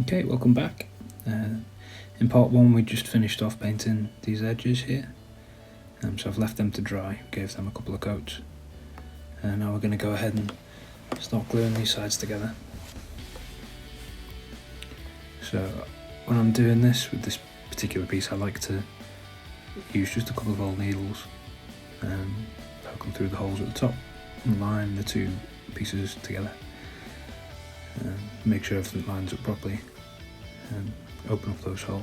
Okay, welcome back. In part 1 we just finished off painting these edges here, so I've left them to dry, gave them a couple of coats, and now we're going to go ahead and start gluing these sides together. So when I'm doing this with this particular piece, I like to use just a couple of old needles, poke them through the holes at the top and line the two pieces together. Make sure everything lines up properly and open up those holes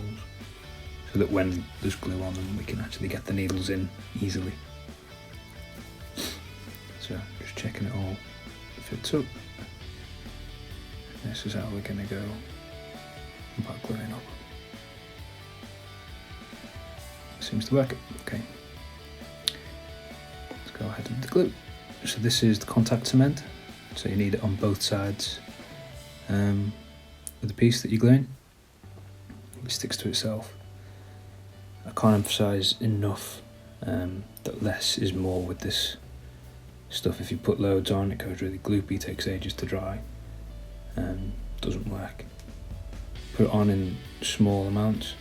so that when there's glue on them we can actually get the needles in easily. So just checking it all fits up. This is how we're going to go about gluing up. Seems to work. Okay, let's go ahead with the glue. So this is the contact cement, so you need it on both sides of the piece that you're gluing. It sticks to itself. I can't emphasise enough that less is more with this stuff. If you put loads on, it goes really gloopy, takes ages to dry, and doesn't work. Put it on in small amounts.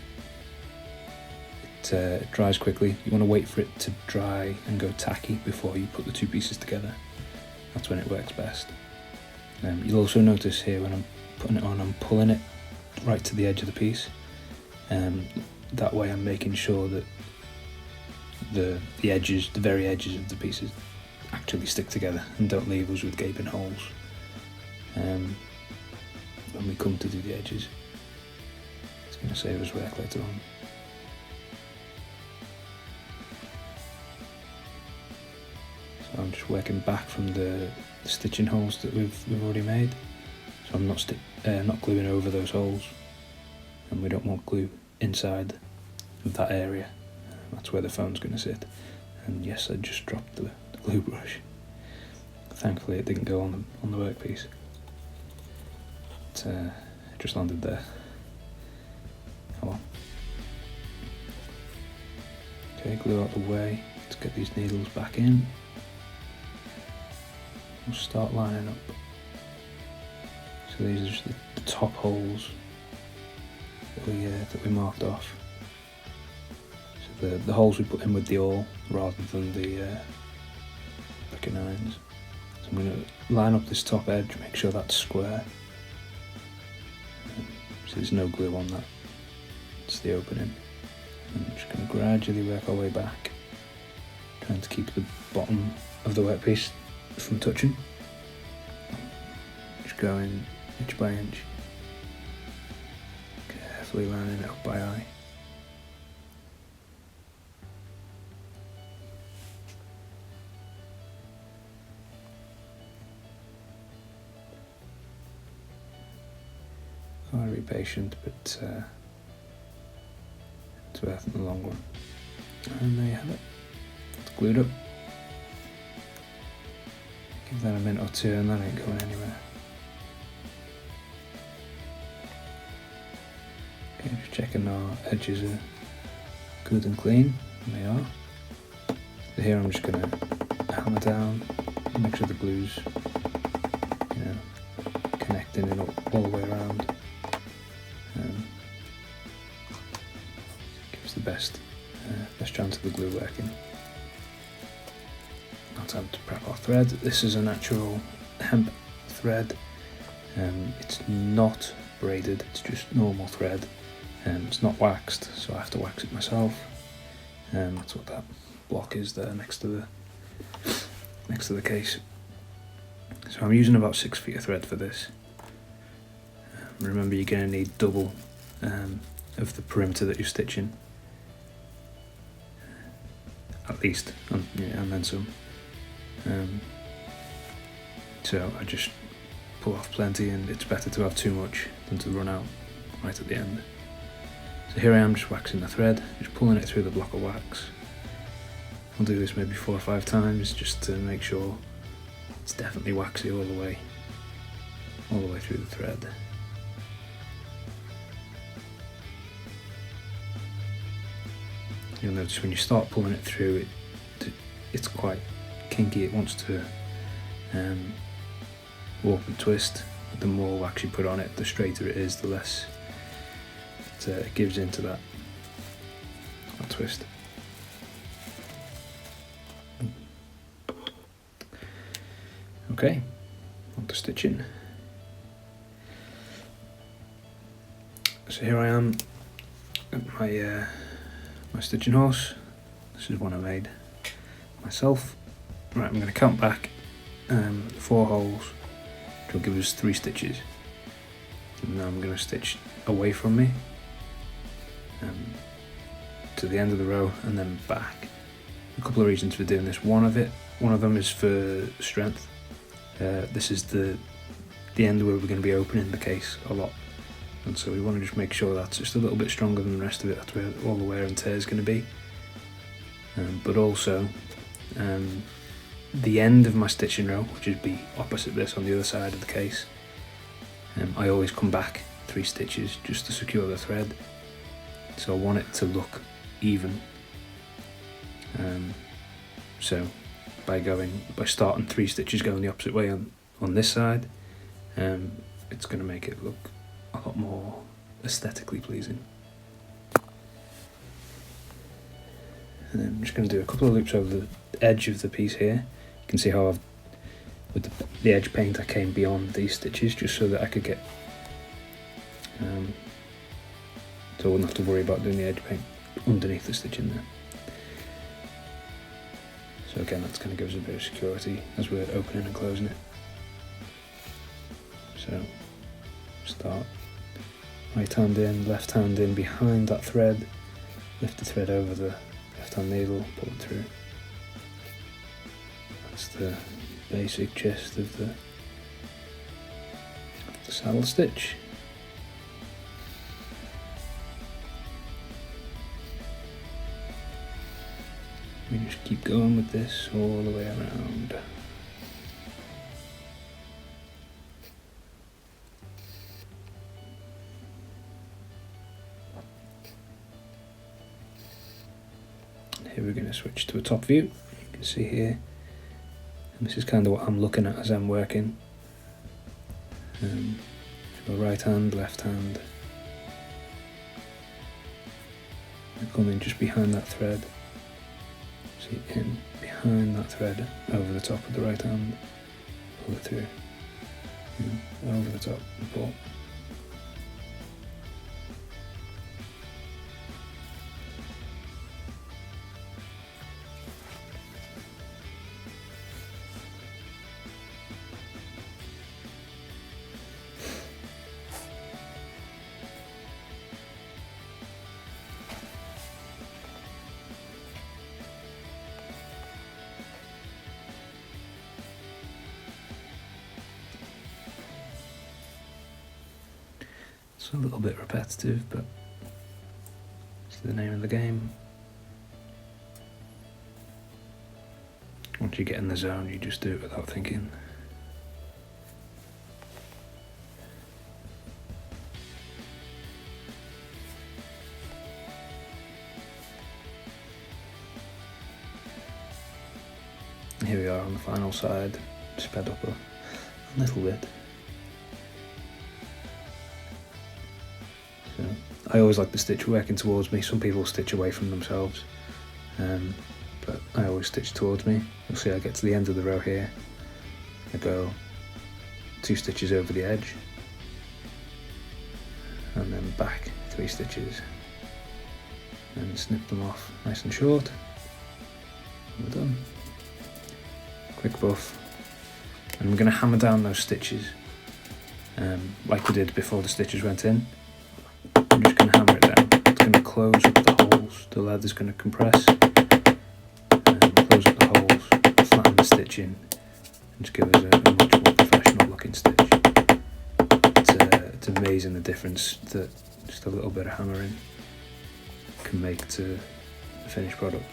It dries quickly. You want to wait for it to dry and go tacky before you put the two pieces together. That's when it works best. You'll also notice here when I'm putting it on, I'm pulling it right to the edge of the piece. That way I'm making sure that the edges, the very edges of the pieces actually stick together and don't leave us with gaping holes when we come to do the edges. It's going to save us work later on. So I'm just working back from the stitching holes that we've already made. So I'm not gluing over those holes, and we don't want glue inside of that area. That's where the phone's going to sit. And yes, I just dropped the glue brush. Thankfully it didn't go on the workpiece. It just landed there. Oh well. Okay, glue out the way. Let's get these needles back in. We'll start lining up. So these are just the top holes that we marked off. So the holes we put in with the awl rather than the brick and irons. So I'm going to line up this top edge, make sure that's square. So there's no glue on that. It's the opening. And I'm just going to gradually work our way back, trying to keep the bottom of the workpiece from touching. Just going inch by inch, carefully lining it up by eye. Gotta be patient, but it's worth it in the long run. And there you have it. It's glued up. Give that a minute or two and that ain't going anywhere. Okay, just checking our edges are good and clean, and they are. So here I'm just going to hammer down, make sure the glue's connecting it all the way around. Gives the best chance of the glue working. Now time to prep our thread. This is a natural hemp thread. It's not braided, it's just normal thread. It's not waxed, so I have to wax it myself. That's what that block is there next to the case. So I'm using about 6 feet of thread for this. Remember, you're going to need double of the perimeter that you're stitching, at least, and then some. So I just pull off plenty, and it's better to have too much than to run out right at the end. So here I am just waxing the thread, just pulling it through the block of wax. I'll do this maybe 4 or 5 times just to make sure it's definitely waxy all the way through the thread. You'll notice when you start pulling it through, it's quite kinky. It wants to warp and twist, the more wax you put on it, the straighter it is, the less it gives into that twist. Okay, on to stitching. So here I am at my stitching horse. This is one I made myself. Right, I'm going to count back 4 holes, which will give us 3 stitches. And now I'm going to stitch away from me to the end of the row and then back. A couple of reasons for doing this. One of them is for strength. This is the end where we're going to be opening the case a lot, and so we want to just make sure that's just a little bit stronger than the rest of it. That's where all the wear and tear is going to be. But also the end of my stitching row, which would be opposite this on the other side of the case, I always come back 3 stitches just to secure the thread, so I want it to look even. So by starting 3 stitches going the opposite way on this side, it's going to make it look a lot more aesthetically pleasing. And then I'm just going to do a couple of loops over the edge of the piece here. You can see how with the edge paint I came beyond these stitches just so that I could get so I wouldn't have to worry about doing the edge paint underneath the stitching there. So again, that's going to give us a bit of security as we're opening and closing it. So start right hand in, left hand in behind that thread, lift the thread over the left hand needle, pull it through. That's the basic gist of the saddle stitch. We just keep going with this all the way around. Here we're going to switch to a top view. You can see here, and this is kind of what I'm looking at as I'm working. So right hand, left hand. I come in just behind that thread. See, in behind that thread, over the top of the right hand, pull it through, over the top and pull. It's a little bit repetitive, but it's the name of the game. Once you get in the zone, you just do it without thinking. Here we are on the final side, sped up a little bit. So I always like the stitch working towards me. Some people stitch away from themselves, but I always stitch towards me. You'll see I get to the end of the row here, I go 2 stitches over the edge, and then back 3 stitches, and snip them off nice and short. We're done. Quick buff, and we're going to hammer down those stitches like we did before the stitches went in. I'm just going to hammer it down. It's going to close up the holes, the leather's going to compress, and close up the holes, flatten the stitching, and just give us a much more professional looking stitch. It's amazing the difference that just a little bit of hammering can make to the finished product.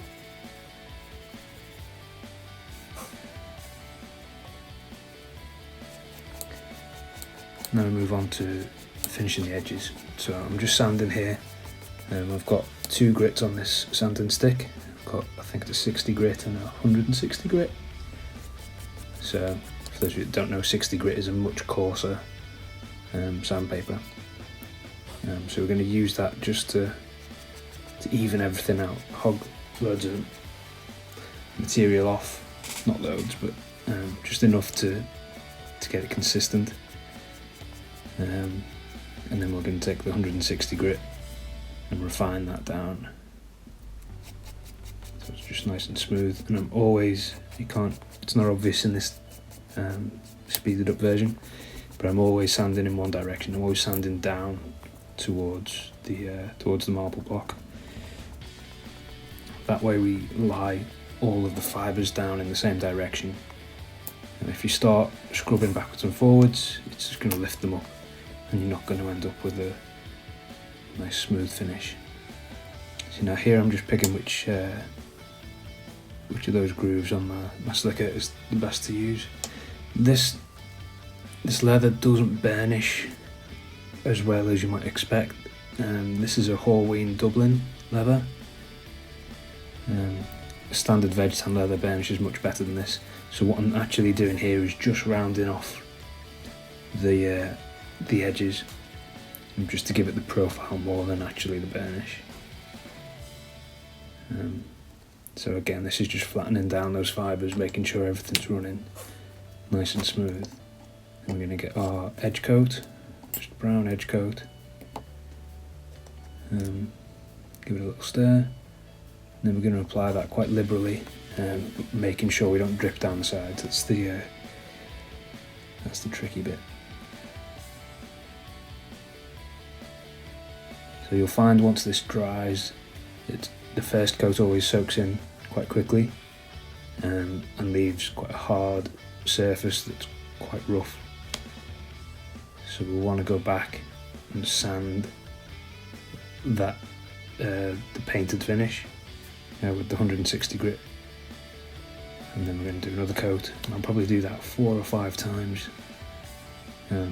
Now we move on to finishing the edges. So I'm just sanding here. I've got 2 grits on this sanding stick. I've got, I think it's a 60 grit and a 160 grit. So for those of you that don't know, 60 grit is a much coarser sandpaper. So we're going to use that just to even everything out, hog loads of material off, not loads, but just enough to get it consistent. And then we're going to take the 160 grit and refine that down so it's just nice and smooth. And I'm always, it's not obvious in this speeded up version, but I'm always sanding in one direction. I'm always sanding down towards the marble block. That way we lie all of the fibres down in the same direction, and if you start scrubbing backwards and forwards, it's just going to lift them up and you're not going to end up with a nice smooth finish. So now here I'm just picking which of those grooves on my slicker is the best to use. This leather doesn't burnish as well as you might expect. This is a Horween Dublin leather. Standard veg tan leather burnishes much better than this. So what I'm actually doing here is just rounding off the edges, just to give it the profile more than actually the burnish. So again, this is just flattening down those fibres, making sure everything's running nice and smooth. And we're going to get our edge coat, just a brown edge coat. Give it a little stir. And then we're going to apply that quite liberally, making sure we don't drip down the sides. That's the tricky bit. So you'll find once this dries, the first coat always soaks in quite quickly, and leaves quite a hard surface that's quite rough. So we'll want to go back and sand that the painted finish with the 160 grit, and then we're going to do another coat, and I'll probably do that 4 or 5 times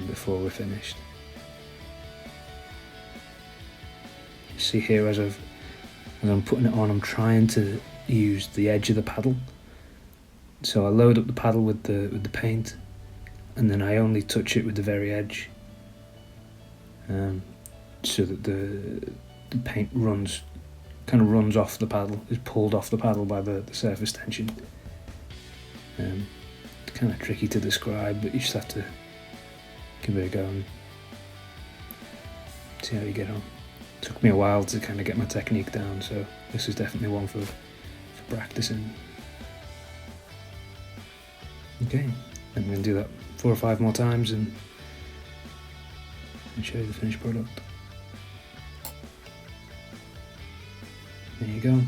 before we're finished. You see here, as I'm putting it on, I'm trying to use the edge of the paddle. So I load up the paddle with the paint, and then I only touch it with the very edge, so that the paint runs off the paddle, is pulled off the paddle by the surface tension. It's kind of tricky to describe, but you just have to give it a go and see how you get on. It took me a while to kind of get my technique down, so this is definitely one for practicing. Okay, I'm going to do that 4 or 5 more times and show you the finished product. There you go.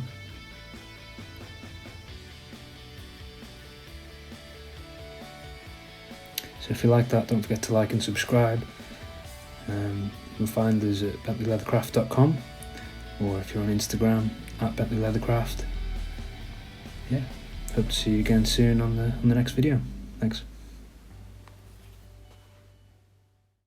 So if you like that, don't forget to like and subscribe. You'll find us at bentleyleathercraft.com, or if you're on Instagram, at bentleyleathercraft. Yeah, hope to see you again soon on the next video. Thanks.